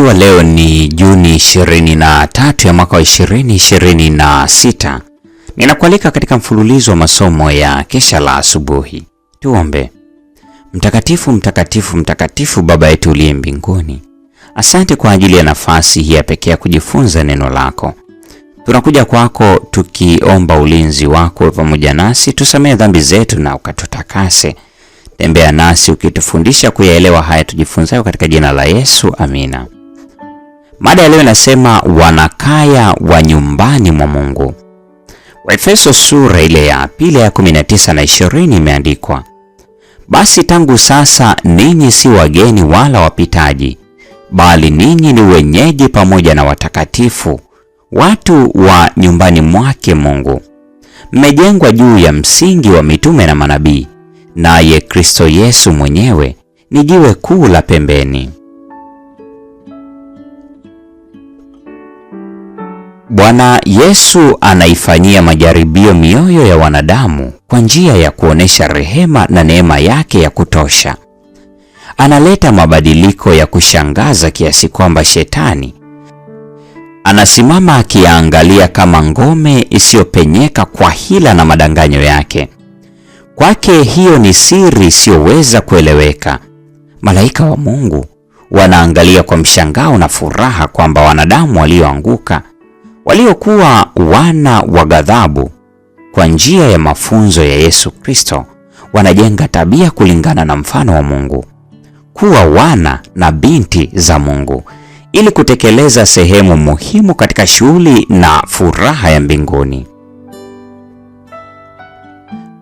Ikiwa leo ni Juni 23 ya mwaka wa 2026, ninakualika katika mfululizo wa masomo ya kesha la asubuhi. Tuombe. Mtakatifu, mtakatifu, mtakatifu Baba yetu uliye mbinguni, asante kwa ajili ya nafasi hii ya pekee kujifunza neno lako. Tunakuja kwako tukiomba ulinzi wako pamoja nasi, tusamehe dhambi zetu na ukatutakase. Tembea nasi ukitufundisha kuyaelewa haya tujifunzayo katika jina la Yesu, amina. Mada ya leo inasema wanakaya wa nyumbani mwa Mungu. Waefeso sura ile ya pili ya 19 na 20 imeandikwa, basi tangu sasa ninyi si wageni wala wapitaji, bali ninyi ni wenyeji pamoja na watakatifu, watu wa nyumbani mwake Mungu. Mmejengwa juu ya msingi wa mitume na manabii, naye Kristo Yesu mwenyewe ni jiwe kuu la pembeni. Bwana Yesu anaifanyia majaribio mioyo ya wanadamu kwa njia ya kuonesha rehema na neema yake ya kutosha. Analeta mabadiliko ya kushangaza kiasi kwamba Shetani anasimama akiangalia kama ngome isiyopenyeka kwa hila na madanganyo yake. Kwake hiyo ni siri isiyoweza kueleweka. Malaika wa Mungu wanaangalia kwa mshangao na furaha kwamba wanadamu walioanguka, waliokuwa wana wa ghadhabu, kwa njia ya mafunzo ya Yesu Kristo wanajenga tabia kulingana na mfano wa Mungu, kuwa wana na binti za Mungu, ili kutekeleza sehemu muhimu katika shughuli na furaha ya mbinguni.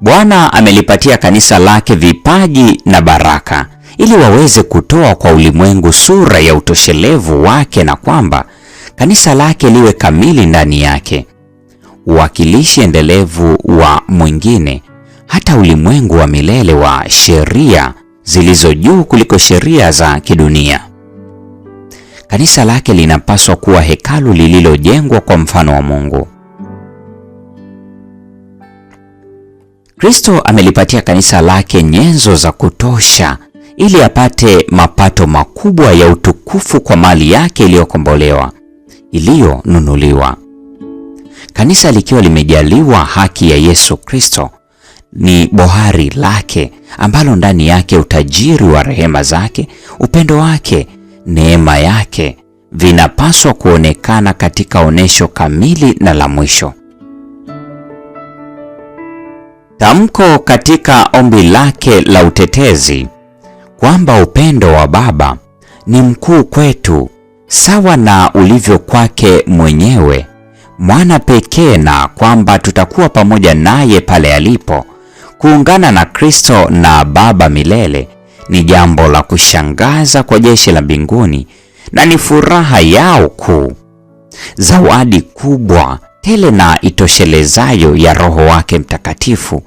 Bwana amelipatia kanisa lake vipaji na baraka ili waweze kutoa kwa ulimwengu sura ya utoshelevu wake, na kwamba kanisa lake liwe kamili ndani yake, uwakilishi endelevu wa mwingine, hata ulimwengu wa milele wa sheria zilizo juu kuliko sheria za kidunia. Kanisa lake linapaswa kuwa hekalu lililojengwa kwa mfano wa Mungu. Kristo amelipatia kanisa lake nyenzo za kutosha ili apate mapato makubwa ya utukufu kwa mali yake iliyokombolewa, iliyonunuliwa. Kanisa likiwa limejaliwa haki ya Yesu Kristo ni bohari lake ambalo ndani yake utajiri wa rehema zake, upendo wake, neema yake vinapaswa kuonekana katika onesho kamili na la mwisho. Tamko katika ombi lake la utetezi kwamba upendo wa Baba ni mkuu kwetu sawa na ulivyo kwake mwenyewe mwana pekee, na kwamba tutakuwa pamoja naye pale alipo, kuungana na Kristo na Baba milele, ni jambo la kushangaza kwa jeshi la mbinguni na ni furaha yao kuu. Zawadi kubwa tele na itoshelezayo ya Roho wake Mtakatifu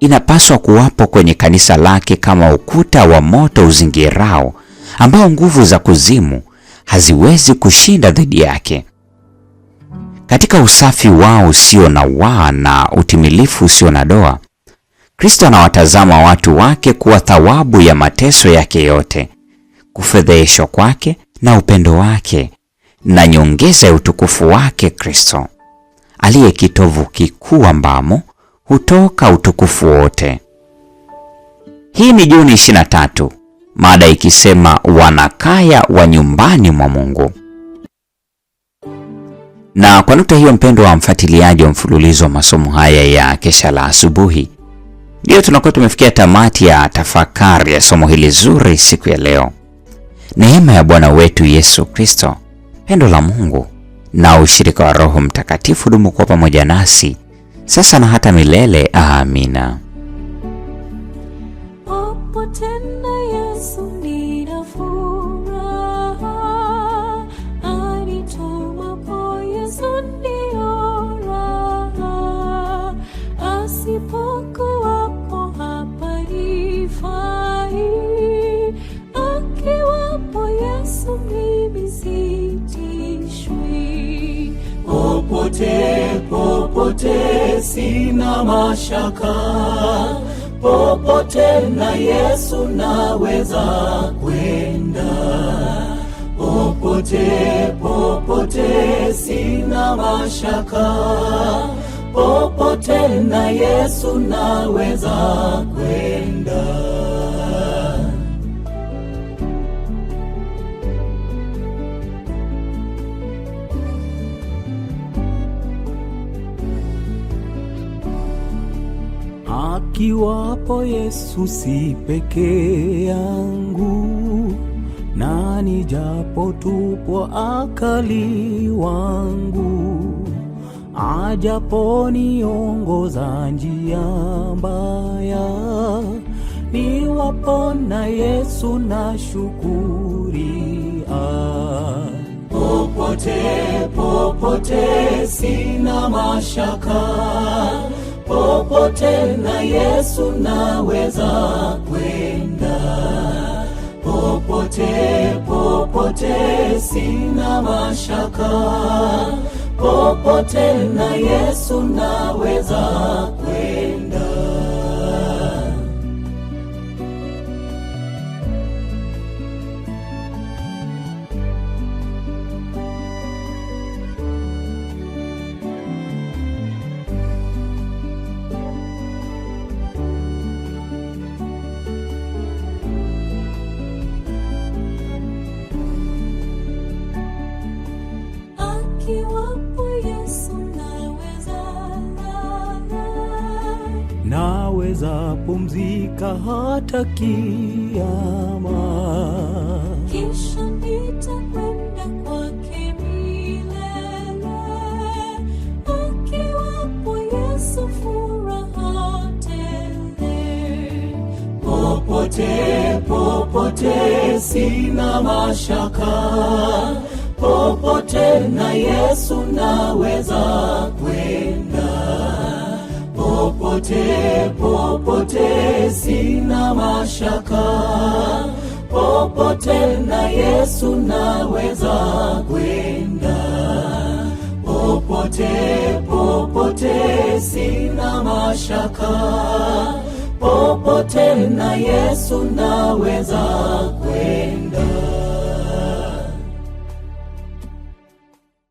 inapaswa kuwapo kwenye kanisa lake kama ukuta wa moto uzingirao, ambao nguvu za kuzimu haziwezi kushinda dhidi yake. Katika usafi wao usio na waa na utimilifu usio na doa, Kristo anawatazama watu wake kuwa thawabu ya mateso yake yote, kufedheheshwa kwake na upendo wake na nyongeza ya utukufu wake. Kristo aliye kitovu kikuu ambamo hutoka utukufu wote. Hii ni Juni 23, mada ikisema wanakaya wa nyumbani mwa Mungu. Na kwa nukta hiyo, mpendo wa mfuatiliaji wa mfululizo wa masomo haya ya kesha la asubuhi, ndio tunakuwa tumefikia tamati ya tafakari ya somo hili zuri siku ya leo. Neema ya Bwana wetu Yesu Kristo, pendo la Mungu na ushirika wa Roho Mtakatifu dumu kwa pamoja nasi sasa na hata milele. Amina. Popote sina mashaka, popote na Yesu naweza kwenda. popote, popote sina mashaka, popote na Yesu naweza kwenda. Akiwapo Yesu si peke yangu, na nijapo tupo akali wangu, ajapo niongoza njia mbaya, niwapo na Yesu na shukuria. Popote, popote sina mashaka, popote na Yesu naweza kwenda. Popote, popote sina mashaka, popote na Yesu naweza kwenda. Naweza pumzika hata kiyama, kisha nitakwenda kwake milele. Akiwapo Yesu furaha tele. Popote, popote sina mashaka, popote na Yesu naweza kwenda. Popote, popote sina mashaka, popote na Yesu naweza kwenda. Popote, popote sina mashaka, popote na Yesu naweza kwenda.